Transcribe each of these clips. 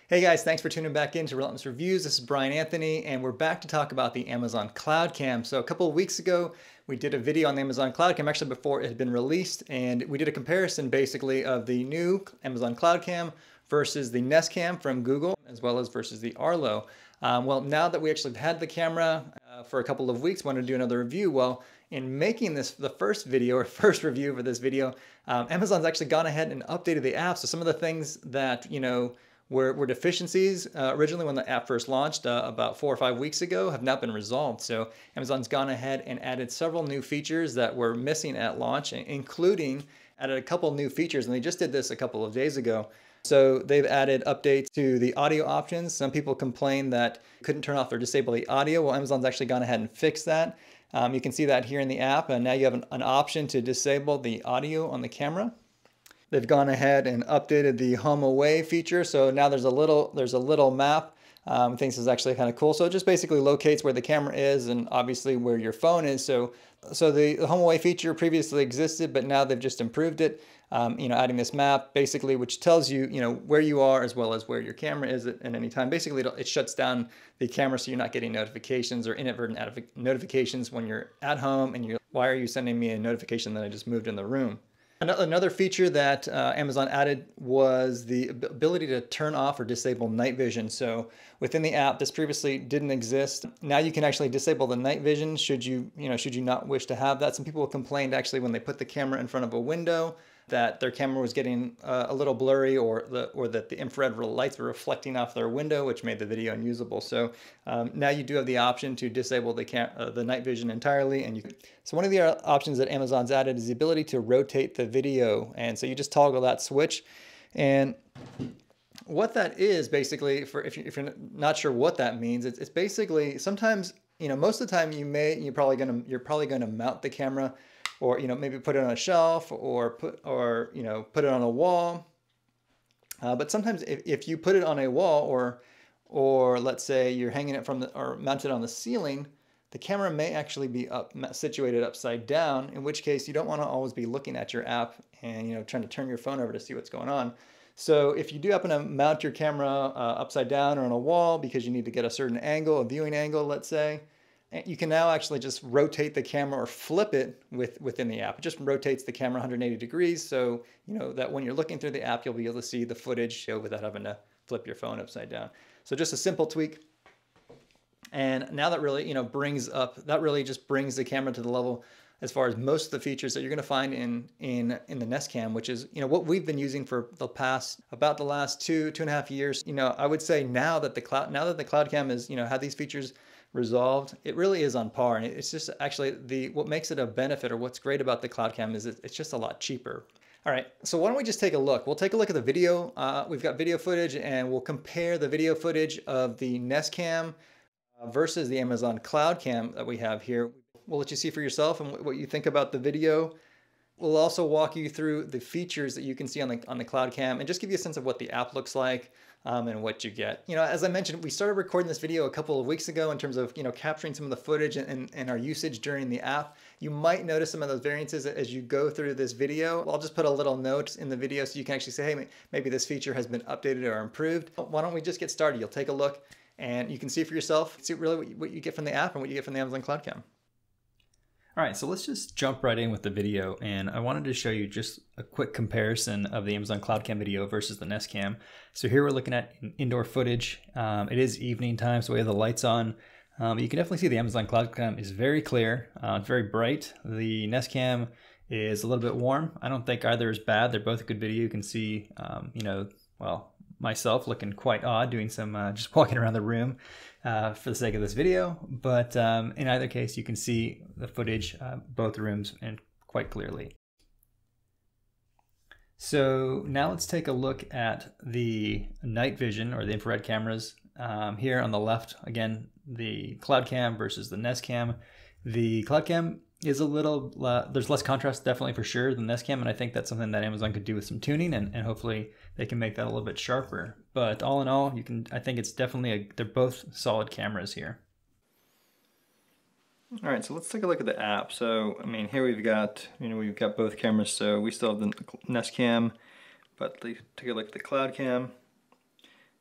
Hey guys, thanks for tuning back in to Relentless Reviews. This is Brian Anthony, and we're back to talk about the Amazon Cloud Cam. So a couple of weeks ago, we did a video on the Amazon Cloud Cam, actually before it had been released, and we did a comparison basically of the new Amazon Cloud Cam versus the Nest Cam from Google, as well as versus the Arlo. Well, now that we actually had the camera for a couple of weeks, wanted to do another review. Well, in making this the first video or first review for this video, Amazon's actually gone ahead and updated the app. So some of the things that, were deficiencies originally when the app first launched about 4 or 5 weeks ago have not been resolved. So Amazon's gone ahead and added several new features that were missing at launch, including added a couple new features, and they just did this a couple of days ago. So they've added updates to the audio options. Some people complained that couldn't turn off or disable the audio. Well, Amazon's actually gone ahead and fixed that. You can see that here in the app, and now you have an option to disable the audio on the camera. They've gone ahead and updated the home away feature. So now there's a little map. I think this is actually kind of cool. So it just basically locates where the camera is and obviously where your phone is. So the home away feature previously existed, but now they've just improved it. Adding this map basically, which tells you, where you are as well as where your camera is at any time. Basically, it shuts down the camera so you're not getting notifications or inadvertent notifications when you're at home and why are you sending me a notification that I just moved in the room? Another feature that Amazon added was the ability to turn off or disable night vision. So within the app, this previously didn't exist. Now you can actually disable the night vision should you not wish to have that. Some people complained actually when they put the camera in front of a window that their camera was getting a little blurry or that the infrared lights were reflecting off their window, which made the video unusable. So now you do have the option to disable the night vision entirely. So one of the options that Amazon's added is the ability to rotate the video. And so you just toggle that switch. And what that is basically, if you're not sure what that means, it's basically sometimes, most of the time you're probably going to mount the camera, or maybe put it on a shelf, or put it on a wall. But sometimes if you put it on a wall, or let's say you're hanging it or mounted on the ceiling, the camera may actually be situated upside down. In which case you don't want to always be looking at your app and trying to turn your phone over to see what's going on. So if you do happen to mount your camera upside down or on a wall because you need to get a certain angle, a viewing angle, let's say, you can now actually just rotate the camera or flip it within the app. It just rotates the camera 180 degrees so that when you're looking through the app, you'll be able to see the footage without having to flip your phone upside down. So just a simple tweak. And now that really just brings the camera to the level as far as most of the features that you're going to find in the Nest Cam, which is what we've been using for about the last two and a half years. I would say now that the Cloud Cam has had these features resolved, it really is on par. And it's just actually what makes it a benefit, or what's great about the Cloud Cam, is it's just a lot cheaper. All right, so why don't we just take a look? We'll take a look at the video. We've got video footage, and we'll compare the video footage of the Nest Cam versus the Amazon Cloud Cam that we have here. We'll let you see for yourself and what you think about the video. We'll also walk you through the features that you can see on the Cloud Cam and just give you a sense of what the app looks like and what you get. As I mentioned, we started recording this video a couple of weeks ago in terms of capturing some of the footage and our usage during the app. You might notice some of those variances as you go through this video. I'll just put a little note in the video so you can actually say, hey, maybe this feature has been updated or improved. Why don't we just get started? You'll take a look and you can see for yourself, see really what you get from the app and what you get from the Amazon Cloud Cam. All right, so let's just jump right in with the video, and I wanted to show you just a quick comparison of the Amazon Cloud Cam video versus the Nest Cam. So here we're looking at indoor footage. It is evening time, so we have the lights on. You can definitely see the Amazon Cloud Cam is very clear, it's very bright. The Nest Cam is a little bit warm. I don't think either is bad. They're both a good video. You can see, myself looking quite odd doing some just walking around the room for the sake of this video, but in either case you can see the footage, both rooms, and quite clearly. So now let's take a look at the night vision or the infrared cameras. Here on the left, again, the Cloud Cam versus the Nest Cam. The Cloud Cam is a little, there's less contrast definitely for sure than Nest Cam, and I think that's something that Amazon could do with some tuning, and hopefully they can make that a little bit sharper. But all in all, I think it's definitely they're both solid cameras here. All right, so let's take a look at the app. So, here we've got both cameras. So we still have the Nest Cam, but take a look at the Cloud Cam.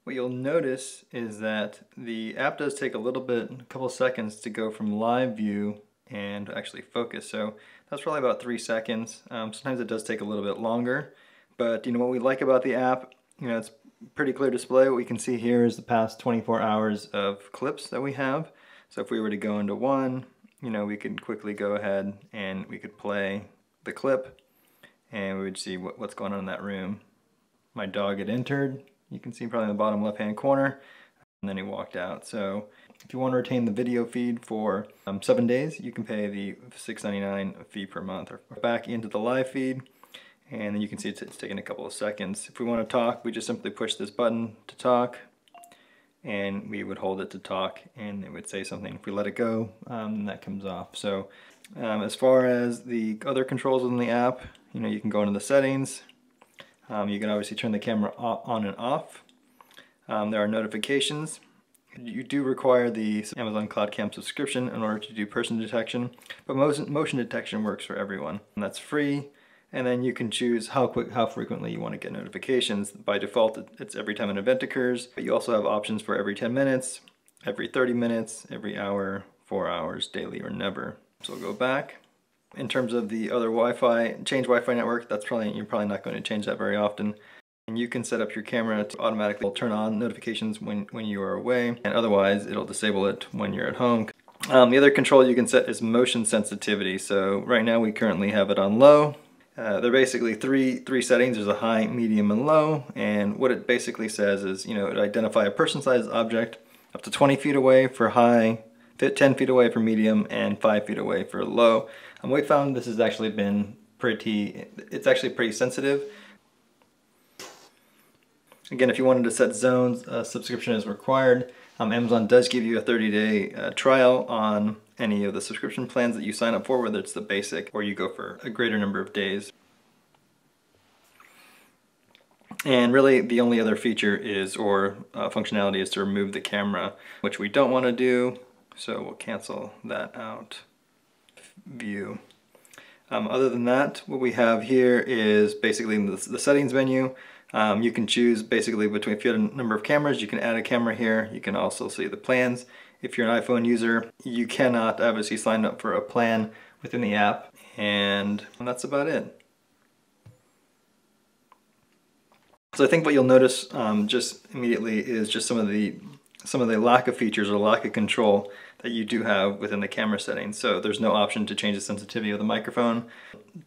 What you'll notice is that the app does take a couple seconds to go from live view and actually focus. So that's probably about 3 seconds. Sometimes it does take a little bit longer, but what we like about the app, it's pretty clear display. What we can see here is the past 24 hours of clips that we have. So if we were to go into one, we could quickly go ahead and we could play the clip and we would see what's going on in that room. My dog had entered. You can see probably in the bottom left-hand corner, and then he walked out. So if you want to retain the video feed for 7 days, you can pay the $6.99 fee per month. Or back into the live feed, and then you can see it's taking a couple of seconds. If we want to talk, we just simply push this button to talk, and we would hold it to talk, and it would say something. If we let it go, that comes off. So as far as the other controls within the app, you can go into the settings. You can obviously turn the camera on and off. There are notifications. You do require the Amazon Cloud Cam subscription in order to do person detection, but motion detection works for everyone. And that's free, and then you can choose how frequently you want to get notifications. By default, it's every time an event occurs, but you also have options for every 10 minutes, every 30 minutes, every hour, 4 hours, daily, or never. So we'll go back. In terms of the other change Wi-Fi network, you're probably not going to change that very often. And you can set up your camera to automatically turn on notifications when you are away, and otherwise it'll disable it when you're at home. The other control you can set is motion sensitivity. So right now we currently have it on low. There are basically three settings. There's a high, medium, and low. And what it basically says is, it identify a person-sized object up to 20 feet away for high, 10 feet away for medium, and 5 feet away for low. And we found this has actually been it's actually pretty sensitive. Again, if you wanted to set zones, a subscription is required. Amazon does give you a 30-day trial on any of the subscription plans that you sign up for, whether it's the basic or you go for a greater number of days. And really the only other feature functionality is to remove the camera, which we don't want to do, so we'll cancel that out. View. Other than that, what we have here is basically the settings menu. You can choose basically between, if you have a number of cameras, you can add a camera here. You can also see the plans. If you're an iPhone user, you cannot obviously sign up for a plan within the app, and that's about it. So I think what you'll notice just immediately is just some of the lack of features or lack of control that you do have within the camera settings. So there's no option to change the sensitivity of the microphone,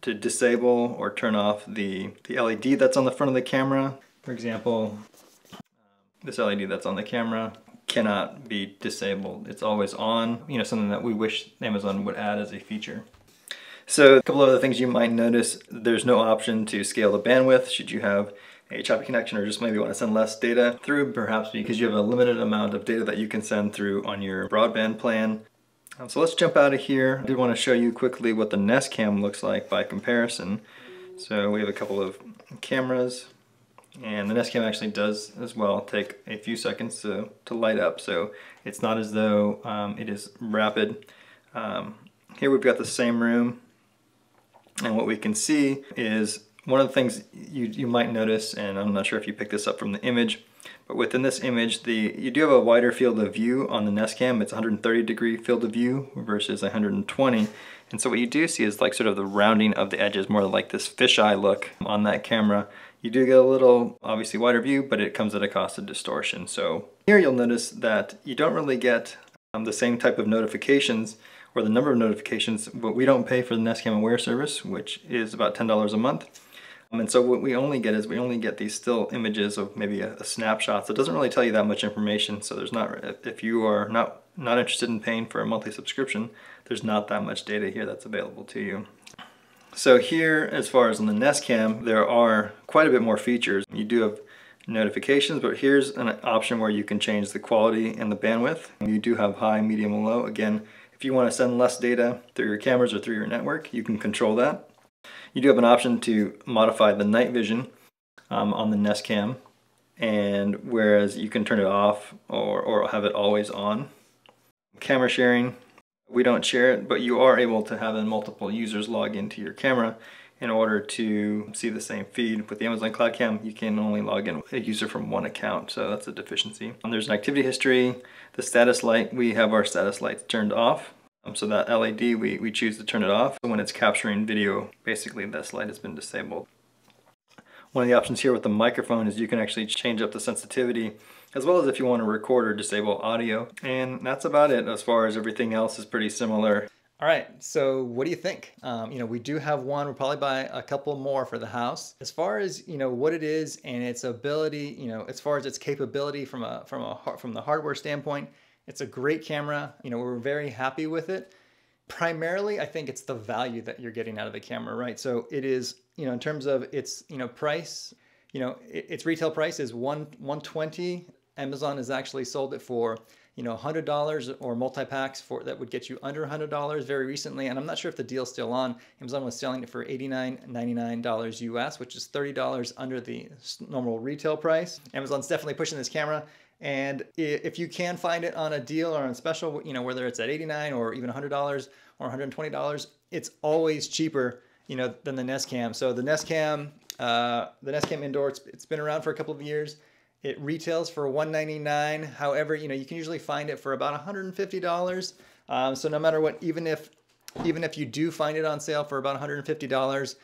to disable or turn off the LED that's on the front of the camera. For example, this LED that's on the camera cannot be disabled. It's always on, something that we wish Amazon would add as a feature. So a couple of other things you might notice: there's no option to scale the bandwidth should you have a choppy connection or just maybe want to send less data through, perhaps because you have a limited amount of data that you can send through on your broadband plan. So let's jump out of here. I did want to show you quickly what the Nest Cam looks like by comparison. So we have a couple of cameras, and the Nest Cam actually does as well take a few seconds to light up, so it's not as though it is rapid. Here we've got the same room, and what we can see is one of the things you might notice, and I'm not sure if you picked this up from the image, but within this image, you do have a wider field of view on the Nest Cam. It's 130-degree field of view versus 120. And so what you do see is like sort of the rounding of the edges, more like this fisheye look on that camera. You do get a little, obviously, wider view, but it comes at a cost of distortion. So here you'll notice that you don't really get the same type of notifications or the number of notifications, but we don't pay for the Nest Cam Aware service, which is about $10 a month. And so what we only get these still images of maybe a snapshot. So it doesn't really tell you that much information. So there's not, if you are not interested in paying for a monthly subscription, there's not that much data here that's available to you. So here, as far as on the Nest Cam, there are quite a bit more features. You do have notifications, but here's an option where you can change the quality and the bandwidth. You do have high, medium, and low. Again, if you want to send less data through your cameras or through your network, you can control that. You do have an option to modify the night vision on the Nest Cam, and whereas you can turn it off or have it always on. Camera sharing, we don't share it, but you are able to have multiple users log into your camera, in order to see the same feed. With the Amazon Cloud Cam, you can only log in a user from one account, so that's a deficiency. There's an activity history, the status light, we have our status lights turned off. So that LED, we choose to turn it off. So when it's capturing video, basically this light has been disabled. One of the options here with the microphone is you can actually change up the sensitivity, as well as if you want to record or disable audio. And that's about it. As far as everything else is pretty similar. All right, so what do you think? We do have one. We'll probably buy a couple more for the house. As far as what it is and its ability, as far as its capability from the hardware standpoint, it's a great camera. We're very happy with it. Primarily, I think it's the value that you're getting out of the camera, right? So it is, in terms of its, price, its retail price is $120. Amazon has actually sold it for $100, or multi-packs that would get you under $100 very recently. And I'm not sure if the deal's still on. Amazon was selling it for $89.99 US, which is $30 under the normal retail price. Amazon's definitely pushing this camera. And if you can find it on a deal or on special, whether it's at $89 or even $100 or $120, it's always cheaper, than the Nest Cam. So the Nest Cam Indoor, it's been around for a couple of years. It retails for $199. However, you can usually find it for about $150. So no matter what, even if you do find it on sale for about $150,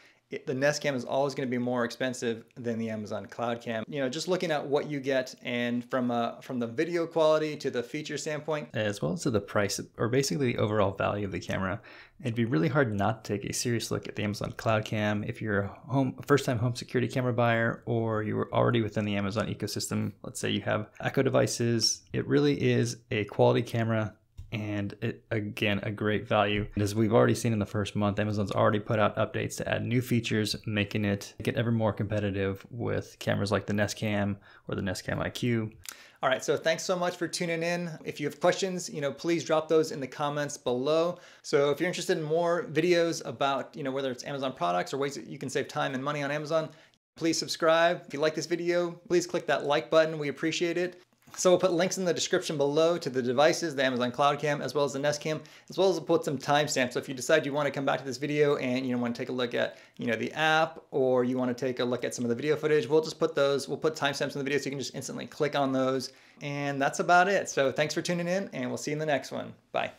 the Nest Cam is always going to be more expensive than the Amazon Cloud Cam. Just looking at what you get, and from the video quality to the feature standpoint, as well as to the price, or basically the overall value of the camera, it'd be really hard not to take a serious look at the Amazon Cloud Cam if you're a first-time home security camera buyer, or you were already within the Amazon ecosystem. Let's say you have Echo devices. It really is a quality camera, and again, a great value. And as we've already seen in the first month, Amazon's already put out updates to add new features, making it get ever more competitive with cameras like the Nest Cam or the Nest Cam IQ. All right, so thanks so much for tuning in. If you have questions, please drop those in the comments below. So if you're interested in more videos about, whether it's Amazon products or ways that you can save time and money on Amazon, please subscribe. If you like this video, please click that like button. We appreciate it. So we'll put links in the description below to the devices, the Amazon Cloud Cam, as well as the Nest Cam, as well as we'll put some timestamps. So if you decide you want to come back to this video and want to take a look at, the app, or you want to take a look at some of the video footage, we'll just put timestamps in the video so you can just instantly click on those. And that's about it. So thanks for tuning in, and we'll see you in the next one. Bye.